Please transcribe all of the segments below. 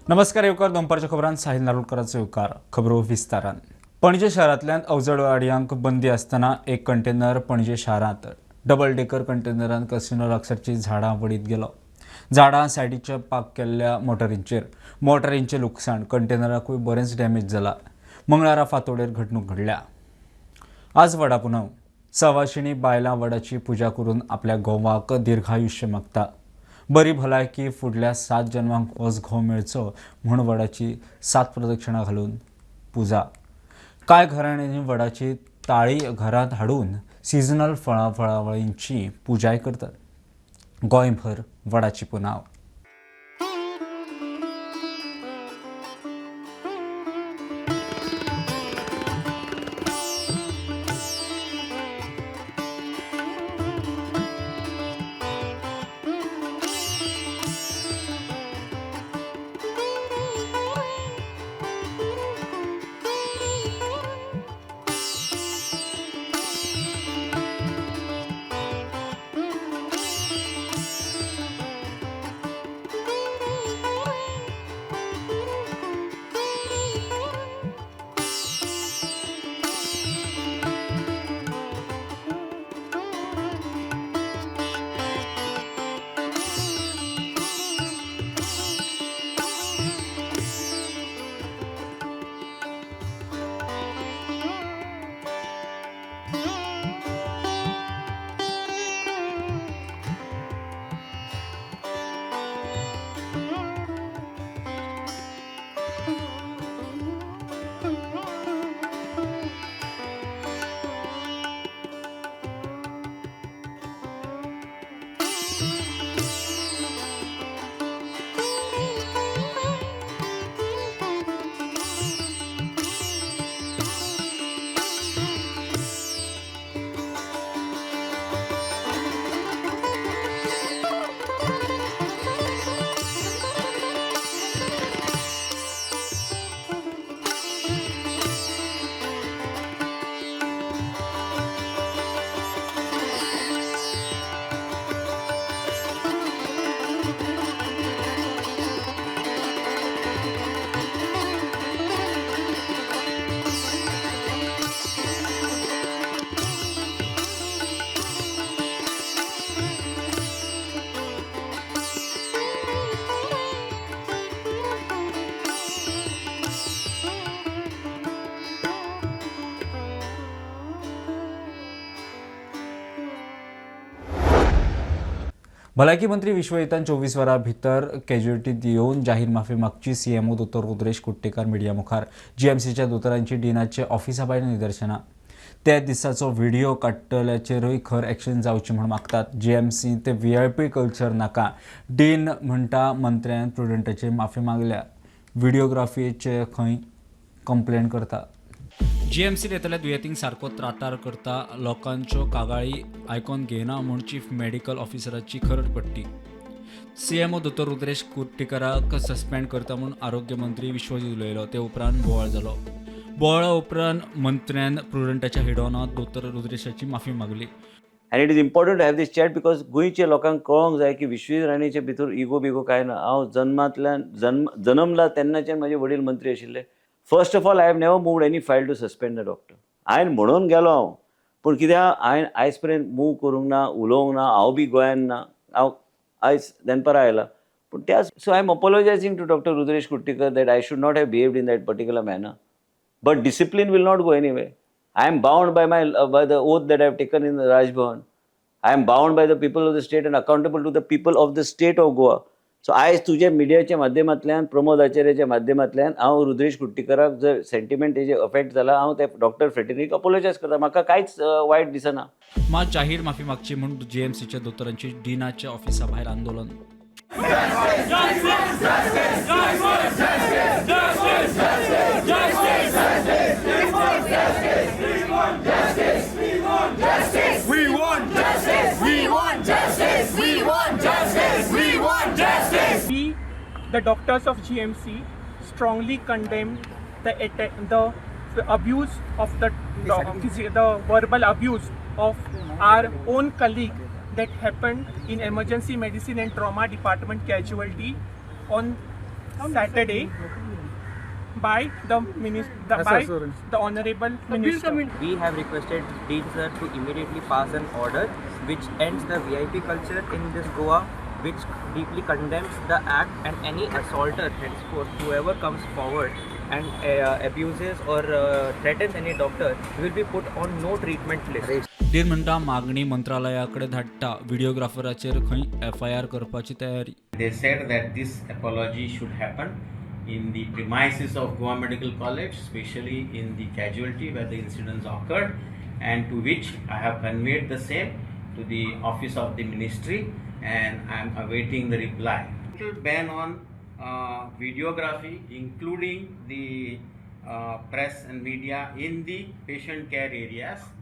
नमस्कार येवकार दोनपारच्या खबरांत साहिल नारोलकरांचो येवकार खबरो विस्तारान। पणजे शहरांतल्यान अवजड वाडयांक बंदी आसतना एक कंटेनर पणजे शारांत डबल डेकर कंटेनरान कसिनो लागसारची झाडां वडीत गेलो। झाडां सायडीच्या पार्क केल्ल्या मोटारींचें लुकसाण, कंटेनराकूय बरेंच डॅमेज जाला। मंगळारा फांतोडेर घडणूक घडल्या। आज वडा पुनव। सवाशिणी बायलां वडाची पुजा करून आपल्या घोवाक दीर्घायुष्य मागता। बरी भलायकी फुडल्या 7 जन्मांक होच घोव मेळचो म्हूण वडाची 7 प्रदक्षिणां घालून पुजा। कांय घराण्यांनी वडाची ताळी घरांत हाडून सिजनल फळावळींची पुजाय करतात। गोंयभर वडाची पुनव। भलायकी मंत्री विश्वजितान 24 वरां भितर कॅज्युअलिटी दिवन जाहीर माफी मागची सीएमओ दोतोर रुद्रेश कुट्टेकार मिडिया मुखार। जीएमसीच्या दोतोरांची डीनाचे ऑफिसा भायर निदर्शनां। त्या दिसाचो व्हिडिओ काडटल्याचेरूय खर एक्शन जावची म्हूण मागतात। जीएमसी ते व्हीआयपी कल्चर नाका। डीन म्हणटा मंत्र्यान प्रुडंटाची माफी मागल्या। व्हिडिओग्राफीचे खंय कंप्लेंट करता। जीएमसी येतल्या दुयेंतींक सारको त्रातार करता, लोकांच्यो कागाळी आयकोन घेना म्हूण चीफ मेडिकल ऑफिसराची खरड पडटी। सीएमओ दोतोर रुद्रेश कुट्टेकाराक सस्पेंड करता म्हूण आरोग्य मंत्री विश्वजीत उलयलो। ते उपरांत बोवाळ जालो। बोवाळा उपरांत मंत्र्यान प्रुडंटाच्या हिडोनांत दोतोर रुद्रेशाची माफी मागली। And it is important to have this chat because गोंयचे लोकांक कळोंक जाय की विश्वजीत राणेचे भितर इगो बिगो काय ना। हांव जन्मला तेन्नाच्यान म्हजे वडील मंत्री आशिल्ले। First of all, I have never moved any file to suspend the doctor. हांवें म्हणून गेलो हांव, पूण कित्याक हांवें आयज पर्यंत मूव करूंक ना, उलोवंक ना। हांव बी गोंयान ना, हांव आयज दनपारा आयला। पूण त्या so I am apologizing to doctor Rudresh Kuttekar that I should not have behaved in that particular manner, but discipline will not go anyway. I am bound by the oath that I have taken in the Raj Bhavan. I am bound by the people of the state and accountable to the people of the state of Goa. So आयज तुझे मिडियाच्या माध्यमांतल्यान, प्रमोद आचार्याच्या माध्यमांतल्यान हांव रुद्रेश कुट्टेकाराक जर sentiment हेजे affect जाला, हांव त्या डॉक्टर फ्रेटर्निटीक अपोलोजायज करता। म्हाका कांयच वायट दिसना। मात जाहीर माफी मागची म्हूण जीएमसीच्या दोतोरांची डीनाच्या ऑफिसा भायर आंदोलन। The doctors of GMC strongly condemn the abuse of the verbal abuse of our own colleague that happened in emergency medicine and trauma department casualty on Saturday by the the Honorable Minister. We have requested Dean sir to immediately pass an order which ends the VIP culture in this Goa, which deeply condemns the act, and any assaulter henceforth, whoever comes forward and abuses or threatens any doctor will be put on no treatment list. Dean म्हणटा मागणी मंत्रालयाकडे धाडटा व्हिडिओग्राफराचेर खंय FIR करपाची तयारी. They said that this apology should happen in the premises of Goa Medical College, especially in the casualty where the incidents occurred, and to which I have conveyed the same to the office of the ministry, and I am awaiting the reply. Total ban on videography, including the press and media in the patient care areas.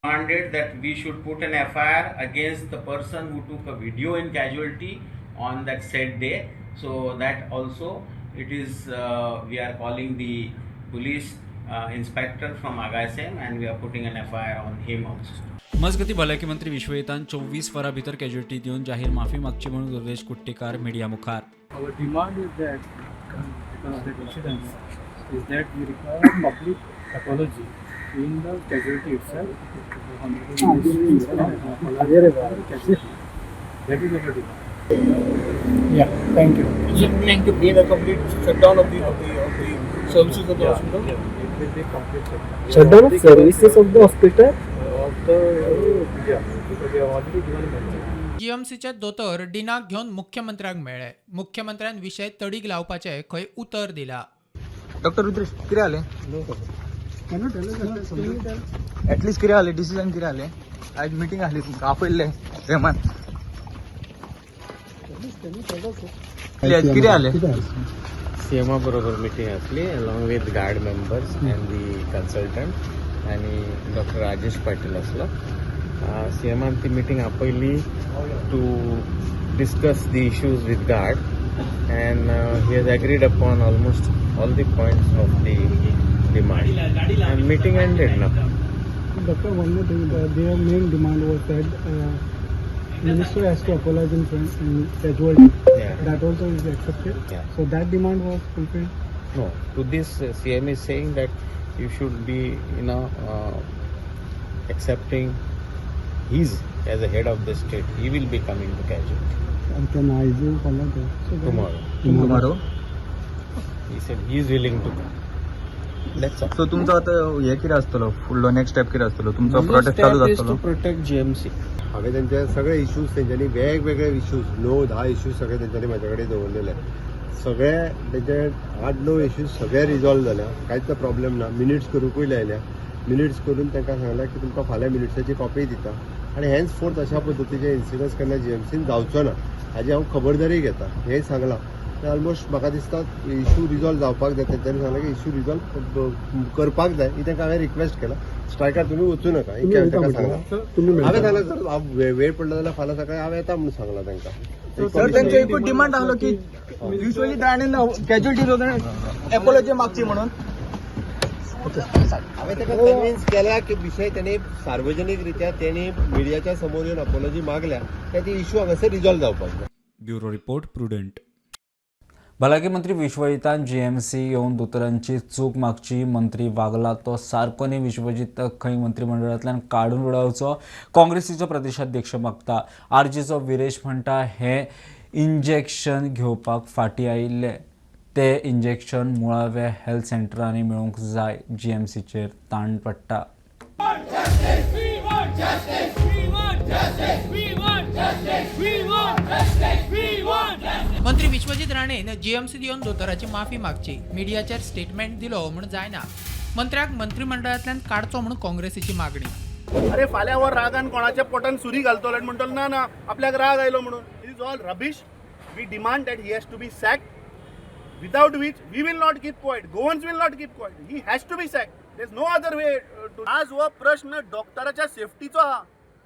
Demanded that we should put an FIR against the person who took a video in casualty on that said day. So that also it is we are calling the police inspector from Agasim, and we are putting an FIR on him also. मजगती भलायकी मंत्री विश्वजितान 24 वरां भितर casualty दिवन जाहीर माफी मागची म्हणून रुद्रेश कुट्टेकार मिडिया मुखार. Our demand is that, because of the incidents, is that we require a public apology in the casualty itself. That is our demand. Yeah, thank you. Is it going to be a complete shutdown of the services of the hospital? Yeah, it will be complete Shutdown of services of the hospital? because we have already given mention. जीएमसीचे दोतोर डिनाक घेवन मुख्यमंत्र्यांक मेळ्ळे. मुख्यमंत्र्यान विशय तडीक लावपाचे खंय उतर दिला. डॉक्टर रुद्रेश कितें जालें एटलीस्ट कितें जालें डिसिजन कितें जालें आज मिटींग आसली तुमकां आपयल्लें रेमान कितें जालें सीएमा बरोबर मिटींग आसली along with guard members and the consultant आनी डॉक्टर राजेश पाटील आसलो सीएमान ती मिटींग आपयली to discuss the issues with guard and he has agreed upon almost all the points of the demand and meeting ended now. Doctor, one more thing, their main demand was that minister has to apologize in casualty. Yeah. That also is accepted. Yeah. So that demand was fulfilled. No, to this CM is saying that you should be, accepting he's as a head of the state. He will be coming to casualty And can I do follow that? So tomorrow. Tomorrow He said he is willing to come. Let's so तुमचो आतां हें कितें आसतलो फुडलो next step कितें आसतलो तुमचो prostate चालू आसतलो protect GMC. हांवें तेंचे सगळे इश्यूज तेंच्यांनी वेगवेगळे इश्यूज 9-10 इश्यूज सगळे तेंच्यांनी म्हाजे कडेन दवरलेले सगळे तेंचे 8-9 इश्यूज सगळे रिजॉल्व जाल्या कांयच प्रॉब्लेम ना मिनिट्स करूंकूय लायल्या मिनिट्स करून तांकां सांगलां की तुमकां फाल्यां मिनिट्साची कॉपी दिता आनी हेन्स फोर्थ अशा पद्दतीचे इन्सिडंट्स केन्ना जीएमसीन जावचो ना हाजी हांव खबरदारी घेता हें सांगलां ऑलमोस्ट म्हाका दिसता इश्यू रिजॉल्व जावपाक जाय तेंच्यांनी सांगलां की इश्यू रिजॉल्व करपाक जाय ही तांकां हांवें रिक्वेस्ट केला स्ट्रायकार तुमी वचूं नाका ही तांकां सांगलां हांवें सांगलां जर वेळ पडलो जाल्यार फाल्यां सकाळीं हांव येता म्हणून सांगलां तांकां सर तेंचो एकूच डिमांड आसलो की युजली ताणें कॅज्युलिटी एपोलॉजी मागची म्हणून हांवें ताका कन्विन्स केला की विशय तेणी सार्वजनीक रित्या तेणी मिडियाच्या समोर येवन अपॉलॉजी मागल्या त्या ती इश्यू हांगासर रिजॉल्व जावपाक जाय. Bureau report prudent. भलायकी मंत्री विश्वजितान जीएमसी येवन दोतोरांची चूक मागची मंत्री वागला तो सारको न्ही विश्वजीत खंय मंत्रिमंडळांतल्यान काडून उडोवचो काँग्रेसीचो प्रदेशाध्यक्ष मागता. आरजीचो विरेश म्हणटा हें इंजेक्शन घेवपाक फाटीं आयिल्ले ते इंजेक्शन मुळाव्या हेल्थ सेंटरांनी मेळूंक जाय जीएमसीचेर ताण पडटा. मंत्री विश्वजीत राणेन जीएमसी येवन दोतोराची माफी मागची. मिडियाचेर स्टेटमेंट दिलो म्हूण जायना. मंत्र्याक मंत्रिमंडळांतल्यान काडचो म्हूण काँग्रेसीची मागणी. अरे फाल्या वर रागान कोणाच्या पोटान सुरी घालतो आणि म्हणतो ना आपल्याक राग आयलो म्हणून it is all rubbish. We demand that he has to be sacked without which we will not keep quiet. Goans will not keep quiet. He has to be sacked. There is no other way to. आज हो प्रश्न डॉक्टराच्या सेफ्टीचो हा.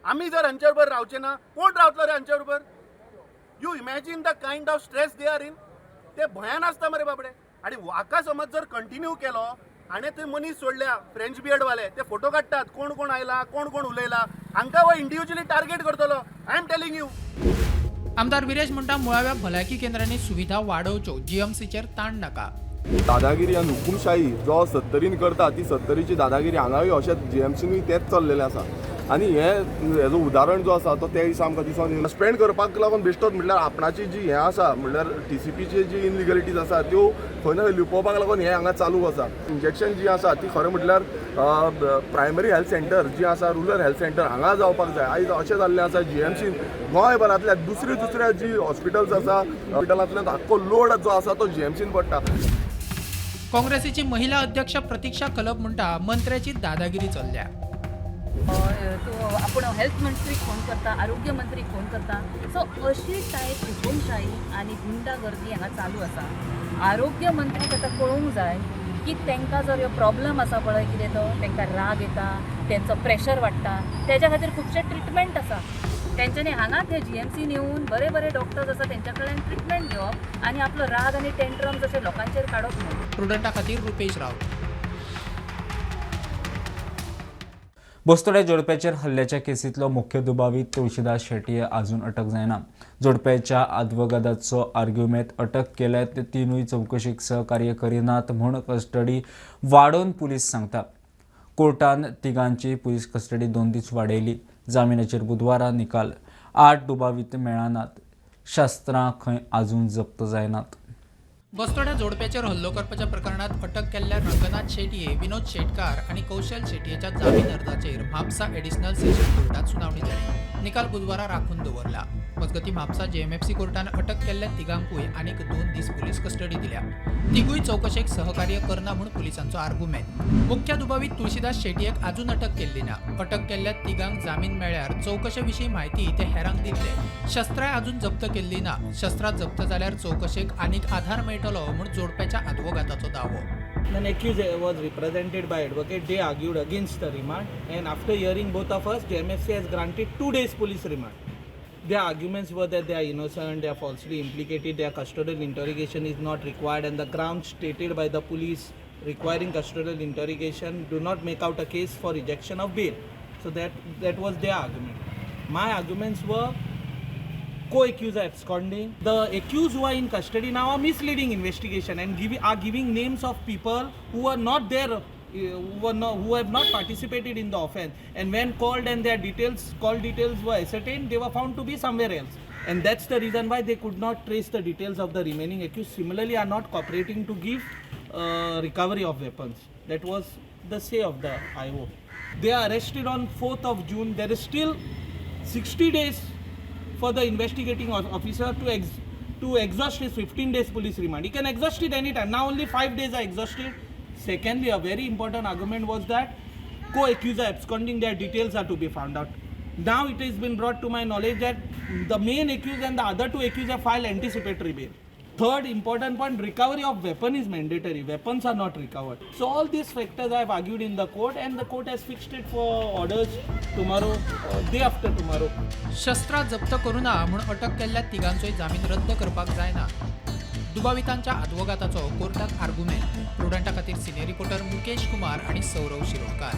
आम्ही जर हांच्या बरोबर रावचे ना कोण रावतलो रे हांच्या बरोबर. You imagine the kind of stress they are in. ते भयान आसता मरे बाबडे. आणि हाका समज जर कंटिन्यू केलो आनी थंय मनीस सोडल्या फ्रेंच बियर्ड वाले ते फोटो काडटात कोण आयला कोण उलयला हांकां हो इंडिव्हिज्युअली टार्गेट करतलो. I am telling you. आमदार विरेश म्हणटा मुळाव्या भलायकी केंद्रांनी सुविधा वाडोवच्यो, जीएमसीचेर ताण नाका. दादागिरी आनी हुकुमशाही जो 70रीन करता ती 70रीची दादागिरी हांगाय अशें जीएमसीनूय तेच चल्लेलें आसा. आनी हेजो उदाहरण जो आसा तो त्या दिसा आमकां दिसून सस्पेंड करपाक लागून बेश्टोच म्हटल्यार आपणाची जी हें आसा म्हटल्यार TCPची जी इनलिगलिटीज आसा त्यो खंय ना खंय लिपोवपाक लागून हें हांगा चालू आसा. इंजेक्शन जी आसा ती खरें म्हटल्यार प्रायमरी हेल्थ सेंटर जी आसा रुरल हेल्थ सेंटर हांगा जावपाक जाय. आयज अशें जाल्लें आसा जीएमसीन गोंयभरांतल्या दुसऱ्या जी हॉस्पिटल्स आसा हॉस्पिटलांतल्यान आख्खो लोड जो आसा तो जीएमसीन पडटा. काँग्रेसीची महिला अध्यक्ष प्रतीक्षा कलप म्हणटा मंत्र्याची दादागिरी चल्ल्या. आपण हेल्थ मंत्री फोन करता, आरोग्य मंत्री फोन करता. सो अशी टायप हुकुमशाही आनी गुंडागर्दी हांगा चालू आसा. आरोग्य मंत्रीक आतां कळूंक जाय की तांकां जर ह्यो प्रॉब्लम आसा पळय कितें तो तांकां राग येता, तेंचो प्रेशर वाडटा, तेज्या खातीर खुबशे ट्रिटमेंट आसा. तेंच्यांनी हांगा ते जीएमसीन येवन बरे डॉक्टर्स आसा तेंच्या कडल्यान ट्रिटमेंट घेवप आनी आपलो राग आनी टेंट्रम्स अशे लोकांचेर काडप न्हू. प्रुडंटा खातीर रुपेश राव. बोस्तोड्या जोडप्याचेर हल्ल्याच्या केसींतलो मुख्य दुबावी तुळशीदास शेट्ये अजून अटक जायना. जोडप्याच्या आदवोगादाचो आर्ग्युमेंत अटक केल्यात ते तिनूय चवकशीक सहकार्य करिनात म्हूण कस्टडी वाडोवन पुलीस सांगता. कोर्टान तिगांची पुलीस कस्टडी 2 दीस वाडयली. जामिनाचेर बुधवारा निकाल. 8 दुबावीत मेळनात. शस्त्रां खंय अजून जप्त जायनात. बस्तोड्या जोडप्याचेर हल्लो करपाच्या प्रकरणात अटक केल्ल्या रंगनाथ शेटये, विनोद शेटकार आणि कौशल शेटयेच्या जामीन अर्जाचेर म्हापसा एडिशनल सेशन कोर्टात सुनावणी जाली. निकाल बुधवारा राखून दवरला. मजगती म्हापसा JMFC कोर्टान अटक केल्ल्या तिगांकूय आनीक 2 दीस पुलीस कस्टडी दिल्या. तिगूय चौकशेक सहकार्य करना म्हूण पुलिसांचो आर्ग्युमेंट. मुख्य दुबावीत तुळशीदास शेटयेक अजून अटक केल्ली ना. अटक केल्ल्या तिगांक जामीन मेळ्ळ्यार चौकशे विशीं म्हायती ते हेरांक दितले. शस्त्रांय अजून जप्त केल्ली ना. शस्त्रां जप्त जाल्यार चौकशेक आनीक आधार मेळटलो म्हूण जोडप्याच्या आदवोगादाचो दावो. An accused was represented by advocate. They argued against the remand, and after hearing both of us, JMFC has granted 2 days police remand. Their arguments were that they are innocent, they are falsely implicated, their custodial interrogation is not required, and the grounds stated by the police requiring custodial interrogation do not make out a case for rejection of bail. So that was their argument. My arguments were co-accused are absconding. The accused who are in custody now are misleading investigation and are giving names of people who are not there, who have not participated in the offence. And when called and their call details were ascertained, they were found to be somewhere else. And that's the reason why they could not trace the details of the remaining accused. Similarly, are not cooperating to give recovery of weapons. That was the say of the IO. They are arrested on 4th of June. There is still 60 days for the investigating officer to exhaust his 15 days police remand. He can exhaust it anytime. Now only 5 days are exhausted. Secondly, a very important argument was that co-accused are absconding, their details are to be found out. Now it has been brought to my knowledge that the main accused and the other 2 accused have filed anticipatory bail. Third important point, recovery of weapon is mandatory. Weapons are not recovered. So all these factors I have argued in the court, and the court has fixed it for orders tomorrow, day after tomorrow. शस्त्रां जप्त करू ना म्हूण अटक केल्ल्या तिगांचोय जामीन रद्द करपाक जायना. दुबावितांच्या आदवोगादाचो कोर्टात आर्ग्युमेंट. प्रुडंटा खातीर सिनियर रिपोर्टर मुकेश कुमार आणि सौरव शिरोडकार.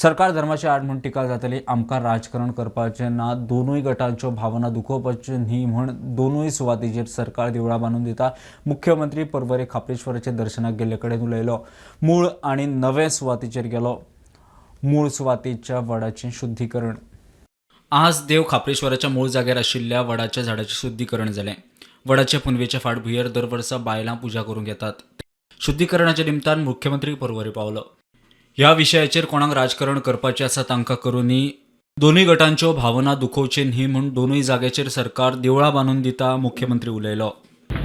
सरकार धर्माची आड म्हूण टिका जातली. आमकां राजकारण करपाचें ना. दोनूय गटांच्यो भावना दुखोवपाच्यो न्ही म्हूण दोनूय सुवातीचेर सरकार देवळां बांदून दिता. मुख्यमंत्री परवरे खापरेश्वराचे दर्शनाक गेल्ले कडेन उलयलो. मूळ आनी नवे सुवातीचेर गेलो. मूळ सुवातीच्या वडाचें शुद्धीकरण. आज देव खापरेश्वराच्या मूळ जाग्यार आशिल्ल्या वडाच्या झाडाचें शुद्धीकरण जालें. वडाच्या पुनवेच्या फाटभुंयेर दर वर्सा बायलां पुजा करूंक येतात. शुद्धीकरणाच्या निमतान मुख्यमंत्री परवरे पावलो. ह्या विशयाचेर कोणाक राजकारण करपाचें आसा तांकां करूनी. दोनूय गटांच्यो भावना दुखोवचे न्ही म्हूण दोनूय जाग्याचेर सरकार देवळां बांदून दिता. मुख्यमंत्री उलयलो.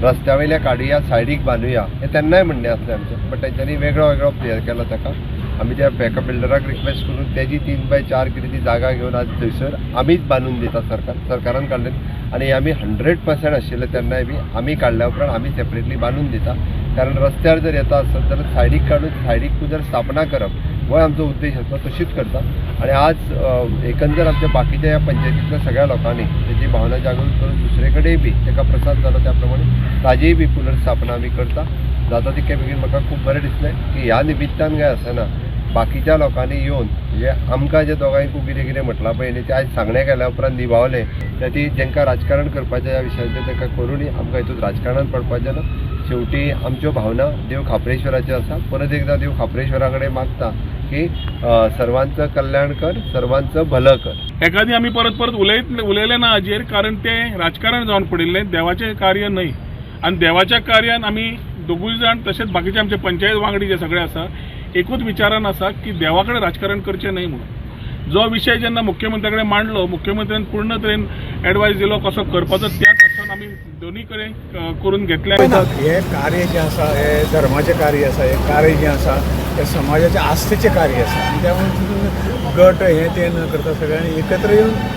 रस्त्यावयल्या काडया सायडीक बांदुया हे तेन्नाय म्हणणें आसलें आमचें, बट तेंच्यांनी वेगळो हें केलो ताका. आमी त्या एका बिल्डराक रिक्वेस्ट करून तेजी 3/4 कितें ती जागा घेवन आज थंयसर आमीच बांदून दिता. सरकारान काडलें आनी आमी 100% आशिल्ले तेन्नाय बी आमी काडल्या उपरांत आमी सेपरेटली बांदून दिता. कारण रस्त्यार जर येता आसत जाल्यार सायडीक काडून सायडीक जर स्थापना करप हो आमचो उद्देश आसता. तशीच करता. आणि आज एकंदर आमच्या बाकीच्या ह्या पंचायतींतल्या सगळ्या लोकांनी तेजी भावना जागृत करून दुसरे कडेन बी ताका प्रसाद जालो त्या प्रमाणे ताजेय बी पुनर्स्थापना आमी करता. जाता तितके बेगीन म्हाका खूब बरें दिसलें की ह्या निमित्तान काय आसना बाकीच्या लोकांनी येवन म्हणजे आमकां जे दोगांयकू कितें कितें म्हटलां पळय न्ही तें आयज सांगण्या केल्या उपरांत निभावलें त्या ती जेंकां राजकारण करपाचें ह्या विशयाचेर ताका करूनय आमकां हितून राजकारणांत पडपाचें ना. शेवटी आमच्यो भावना देव खापरेश्वराच्यो आसा. परत एकदां देव खापरेश्वरा कडेन मागता की सर्वांचं कल्याण कर, सर्वांचं भलं कर. एखादी आम्ही परत परत उलयले ना हाजेर, कारण ते राजकारण जावन पडिल्लें, देवाचें कार्य न्हय. आनी देवाच्या कार्यान आमी दोगूय जाण तशेंच बाकीचे आमचे पंचायत वांगडी जे सगळे आसा एकूच विचारान आसा की देवा कडेन राजकारण करचें न्हय म्हणून. जो विशय जेन्ना मुख्यमंत्र्या कडेन मांडलो, मुख्यमंत्र्यान पूर्ण तरेन एडवायस दिलो कसो करपाचो, त्याच अर्थान आमी दोनी कडेन करून घेतल्या. हे कार्य जें आसा हे धर्माचें कार्य आसा, हे कार्य जें आसा हे समाजाच्या आस्थेचें कार्य आसा. आनी त्या लागून गट हे ते न करता सगळ्यांनी एकत्र येवन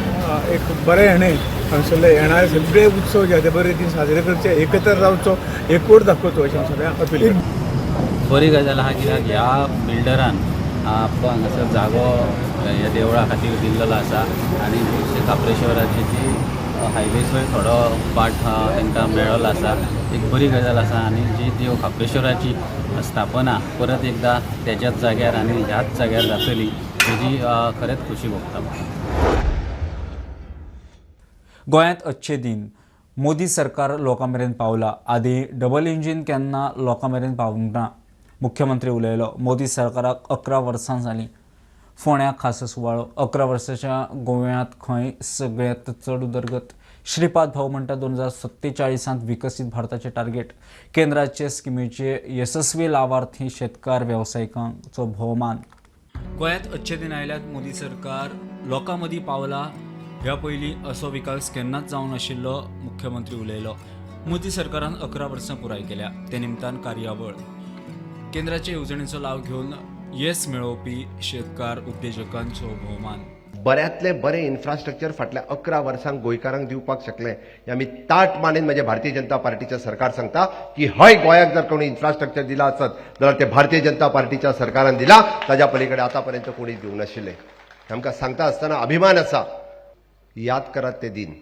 एक बरे हेणे हांगसरले येणारे सगळे उत्सव जे ते बरे रितीन साजरे करचे, एकत्र रावचो, एकवट दाखोवचो अशें हांव सगळ्यांक अपील करता. बरी गजाल आहा कित्याक ह्या बिल्डरान आपलो हांगासर जागो ह्या देवळा खातीर दिल्लो आसा आनी खापरेश्वराची जी हायवेचो थोडो पार्ट तांकां मेळ्ळो आसा. एक बरी गजाल आसा आनी जी देव खापरेश्वराची स्थापना परत एकदा त्याच्याच जाग्यार आनी ह्याच जाग्यार जातली हेजी खरेंच खुशी भोगता. गोंयांत अच्छे दिन. मोदी सरकार लोकां मेरेन पावला. आदी डबल इंजीन केन्ना लोकां मेरेन पावूंक ना. मुख्यमंत्री उलयलो. मोदी सरकाराक 11 वर्सां जालीं. फोंड्या खास सुवाळो. 11 वर्सांच्या गोंयांत खंय सगळ्यांत चड उदरगत. श्रीपाद भाऊ म्हणटा 2047 विकसीत भारताचे टार्गेट. केंद्राचे स्किमीचे यशस्वी लाभार्थी शेतकार वेवसायिकांचो भोवमान. गोंयांत अच्छे दिन आयल्यात. मोदी सरकार लोकां मदीं पावला. ह्या पयलीं असो विकास केन्नाच जावं नाशिल्लो. मुख्यमंत्री उलयलो. मोदी सरकारान 11 वर्सां पुराय केल्या. ते निमतान कार्यावळ. केंद्राच्या येवजणेचो लाव घेवन येस मेळोवपी शेतकार उद्देजकांचो भोवमान. बऱ्यांतले बरें इन्फ्रास्ट्रक्चर फाटल्या 11 वर्सांक गोंयकारांक दिवपाक शकले हे आमी ताट मानेन म्हणजे भारतीय जनता पार्टीचें सरकार सांगता की हय गोंयाक जर कोणी इन्फ्रास्ट्रक्चर दिला आसत जाल्यार ते भारतीय जनता पार्टीच्या सरकारान दिला. ताज्या पलीकडे आतापर्यंत कोणीच दिवंक नाशिल्ले. आमकां सांगता आसतना अभिमान आसा. याद करात ते दिन.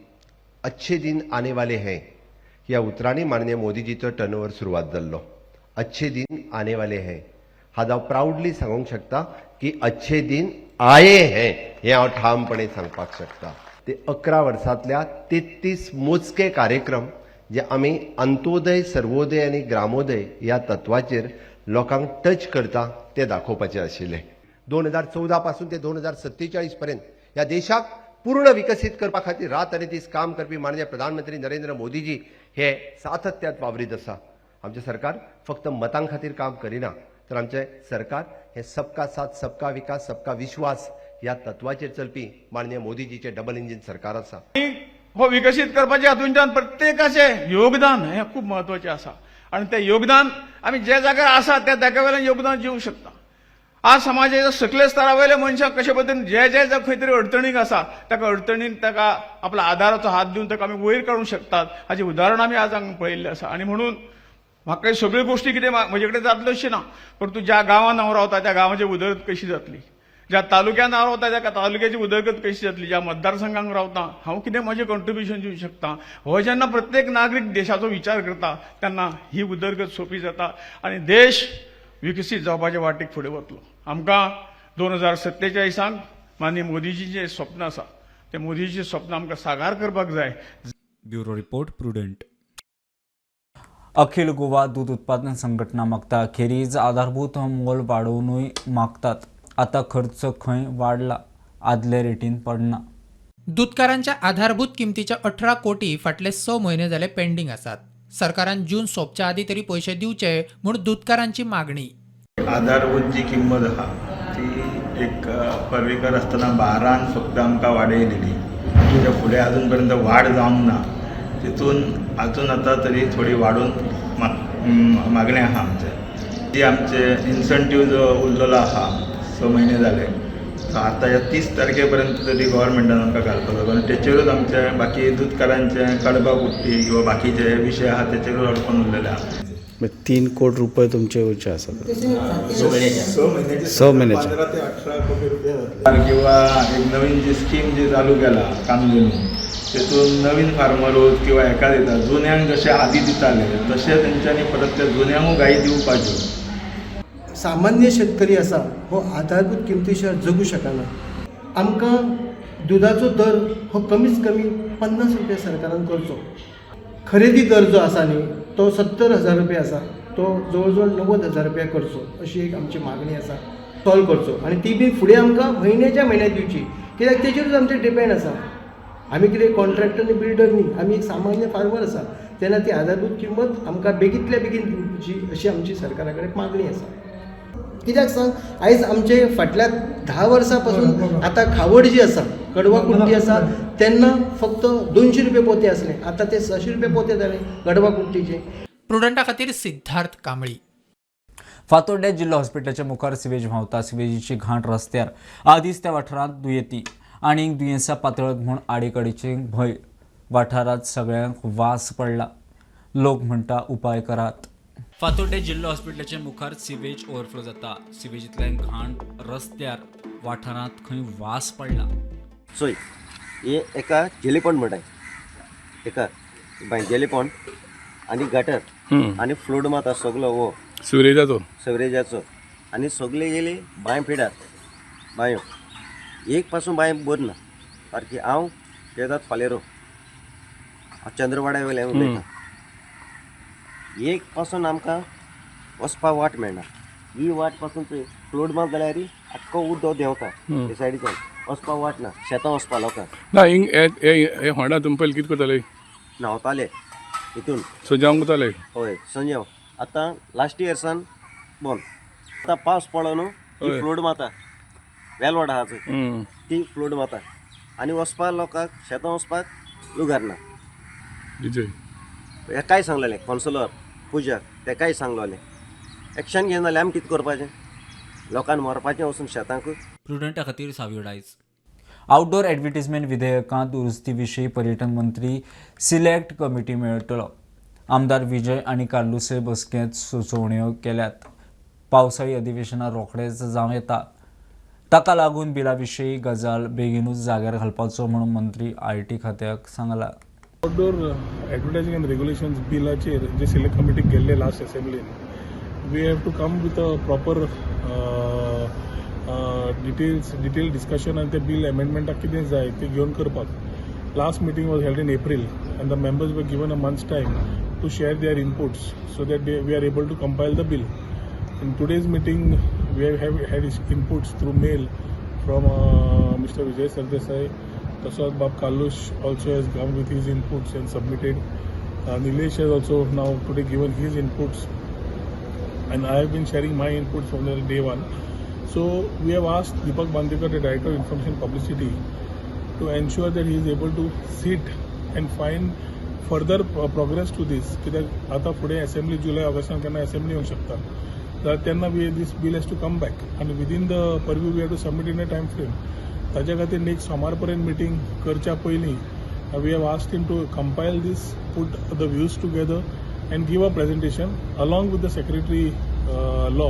अच्छे दिन आने वाले हैं ह्या उतरांनी माननीय मोदीजीचो टर्नओव्हर सुरवात जाल्लो. अच्छे दिन आने वाले हैं हांव प्राउडली सांगूंक शकता की अच्छे दिन आये हैं हे हांव ठामपणे सांगपाक शकता. ते 11 वर्सांतल्या 33 मोजके कार्यक्रम जे आमी अंत्योदय, सर्वोदय आनी ग्रामोदय ह्या तत्वाचेर लोकांक टच करता ते दाखोवपाचे आशिल्ले. 2014 पासून ते 2047 पर्यंत ह्या देशाक पूर्ण विकसित करपा खातीर रात आनी दीस काम करपी माननीय प्रधानमंत्री नरेंद्र मोदीजी हे सातत्यात वावरीत आसा. आमचे सरकार फक्त मतां खातीर काम करिना तर आमचे सरकार हे सबका साथ, सबका विकास, सबका विश्वास ह्या तत्वाचेर चलपी माननीय मोदीजीचे डबल इंजीन सरकार आसा. हो विकसित करपाच्या हातूंतल्यान प्रत्येकाचें योगदान हें खूब म्हत्वाचें आसा आनी तें योगदान आमी जे जाग्यार आसा त्या जाग्या वयल्यान योगदान दिवंक शकता. आज समाजाच्या सकले स्तरा वयले मनशाक कशे पद्दतीन जे खंय तरी अडचणीक आसा ताका अडचणीन ताका आपला आदाराचो हात दिवन ताका आमी वयर काडूंक शकतात हाचें उदाहरण आमी आज हांगा पळयल्लें आसा. आनी म्हणून म्हाका सगळ्यो गोश्टी कितें म्हजे कडेन जातल्यो अशें ना, परंतु ज्या गांवांत हांव रावता त्या गांवाची उदरगत कशी जातली, ज्या तालुक्यात हांव रावता त्या तालुक्याची उदरगत कशी जातली, ज्या मतदारसंघांत रावता हांव कितें म्हजें कॉन्ट्रिब्युशन दिवंक शकता, हो जेन्ना प्रत्येक नागरीक देशाचो विचार करता तेन्ना ही उदरगत सोपी जाता आनी देश विकसीत जावपाच्या वाटेक फुडें वतलो. आमकां 2047 माननीय मोदीजीचें स्वप्न आसा तें मोदीजीचें स्वप्न आमकां साकार करपाक जाय. Bureau report Prudent. अखिल गोवा दूध उत्पादन संघटना मागता खेरीज आधारभूत मोल वाडोवनूय मागतात. आता खर्च खंय वाडला, आदले रेटीन पडना. दूधकारांच्या आधारभूत किमतीच्या 18 कोटी फाटले 6 म्हयने जाले पेंडिंग आसात. सरकारान जून सोंपच्या आदी तरी पैसे दिवचे म्हूण दूधकारांची मागणी. आधारभूत जी किंमत आहा ती एक पर्वेकर आसतना 12 फक्त आमकां वाडयलेली, ताच्या फुडें अजून पर्यंत वाड जावंक ना. तितून अजून आता तरी थोडी वाडून मागणी आहा आमचे. ती आमचे इन्सेंटीव जो उरलेलो आहा 6 म्हयने जाले, आता या 30 तारखेपर्यंत तरी गव्हर्मेंटान आमकां घालपाक कारण तेचेरूच आमचे बाकी दूधकारांचे कडबाग उठ्ठी किंवा बाकीचे विशय आहा तेचेरूच अडकून उरलेले आहा. 3 कोटी रुपये तुमचे उच्च आसात 6 महिन्याचे 15 ते 18 कोटी रुपये जातले. किंवा एक नवीन जी स्कीम जी चालू केला कामधेनू, तेतून नवीन फार्मर किंवा एका दिता जुन्यांक जशे आदी दिताले तशे तेंच्यांनी परत त्या जुन्यांकूय गायी दिवपाच्यो. सामान्य शेतकरी आसा हो आधारभूत किमती शिवाय जगू शकना. आमकां दुधाचो दर हो कमीत कमी 50 रुपया सरकारान करचो. खरेदी दर जो आसा न्ही तो 70,000 रुपया आसा, तो जवळ 90,000 रुपया करचो अशी एक आमची मागणी आसा. सॉल्व करचो आनी ती बी फुडें आमकां म्हयन्याच्या म्हयन्याक दिवची, कित्याक तेजेरूच आमचें डिपेंड आसा. आमी कितें कॉन्ट्रॅक्टर आनी बिल्डर न्ही, आमी एक सामान्य फार्मर आसा. तेन्ना ती आधारभूत किंमत आमकां बेगींतल्या बेगीन दिवची अशी आमची सरकारा कडेन मागणी आसा. कित्याक सांग, आयज आमचे फाटल्या 10 वर्सां पासून आतां खावड जी आसा, कडवा कुंटी आसा, तेन्ना फक्त 200 रुपये पोते आसले, आतां ते 600 रुपये पोते जाले कडवा कुंटीचे. प्रुडंटा खातीर सिद्धार्थ कांबळी. फातोड्ड्या जिल्हा हॉस्पिटलाच्या मुखार सिवेज व्हांवता. सिवेजीची घाण रस्त्यार. आदींच त्या वाठारांत दुयेंती आनी दुयेंसां पातळत म्हूण आडेकडीचे भंय. वाठारांत सगळ्यांक वास पडला. लोक म्हणटा उपाय करात. फातोड्ड्या जिल्हा हॉस्पिटलाच्या मुखार सिवेज ओव्हरफ्लो जाता. सिवेजींतल्यान घाण रस्त्यार. वाठारांत खंय वास पडला. सोय हे एका जेलीपॉन्ड म्हणटाय, एका जेलीपॉन्ड आनी गटर आनी फ्लोड मात सगलो वो सिवरेजाचो आनी सगळे गेली बांय पिड्यात. बांयो एक पासून बांय बर ना, सारकी हांव येतात फालेरो चंद्रवाड्या वयले उलयता. एक पासून आमकां वचपा वाट मेळना. ही वाट पासून थंय फ्लोड मात जाल्यार आख्खो उदो देंवता ते सायडीच्यान. वचपा वाट ना, शेतां वचपा लोकांक ना. हे होंडा तुमी पयलीं कितें करताले? न्हांवताले हितून सजावंक वताले. हय संजय. आतां लास्ट इयर्सान बंद. आतां पावस पडलो न्हू, ती फ्लोड माता वेलवड आहा थंय, ती फ्लोड माता आनी वचपा लोकांक शेतां वचपाक लुगार ना. हेकाय सांगलेलें कौन्सिलर पुजा, तेकाय सांगलोलें एक्शन घेवन जाल्यार आमी कितें करपाचें? लोकांक मरपाचें वचून शेतांक. प्रुडंटा खातीर साविडायज. आउटडोर एडवर्टिजमेंट विधेयकांत दुरुस्ती विशीं पर्यटन मंत्री सिलेक्ट कमिटी मेळटलो. आमदार विजय आनी कार्लुसे बसकेंत सुचोवण्यो केल्यात. पावसाळी अधिवेशनां रोखडेंच जावं येता. ताका लागून बिला विशीं गजाल बेगीनूच जाग्यार घालपाचो म्हणून मंत्री IT खात्याक सांगला. आउटडोर एडवर्टायझिंग एंड रेग्युलेशन्स बिलाचेर जे सिलेक्ट कमिटीक गेल्ले लास्ट असेंब्लीन, we have to come with a proper detail discussion आनी ते बील एमेंडमेंटाक कितें जाय ते घेवन करपाक. Last meeting was held in April and the members were given a months time to share their inputs so that we are able to compile the bill. In today's meeting, we have had inputs through mail from Mr. Vijay Sardesai. Tasad Bab Kalush also has come with his inputs and submitted. Nilesh has also now today given his inputs, and I have been sharing my inputs from the day one. So we have asked Deepak Bandekar, the Director of Information Publicity, to ensure that he is able to sit and find further progress to this. कित्याक आतां फुडें assembly जुलय ऑगस्टान केन्ना assembly येवंक शकता, जाल्यार तेन्ना this bill has to come back आनी within the purview we have to submit in a time frame. ताच्या खातीर नेक्स्ट सोमार पर्यंत मिटींग करच्या पयलीं we have asked him to compile this, put the views together and give a presentation along with the secretary law.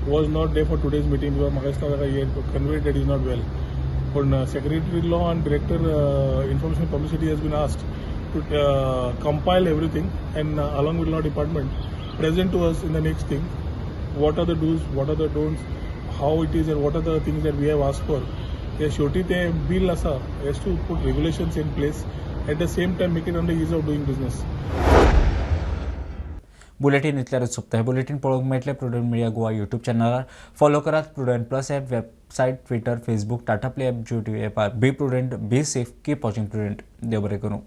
Was not there for today's meeting because म्हाका दिसता he conveyed that is not well. पूण secretary law and director information publicity has been asked to compile everything and along with law department present to us in the next thing. What are the do's, what are the don'ts, how it is and what are the things that we have asked for. The shorty the bill asa has to put regulations in place, at the same time make it on the ease of doing business. Bulletin इतल्यारच सोंपता. हे bulletin पळोवंक मेळटले Prudent media Goa YouTube चॅनलार. Follow करात Prudent plus app, website, Twitter, Facebook, Tata play app, Jio TV ॲपार. Be Prudent, be safe, keep watching Prudent. देव बरें करूं.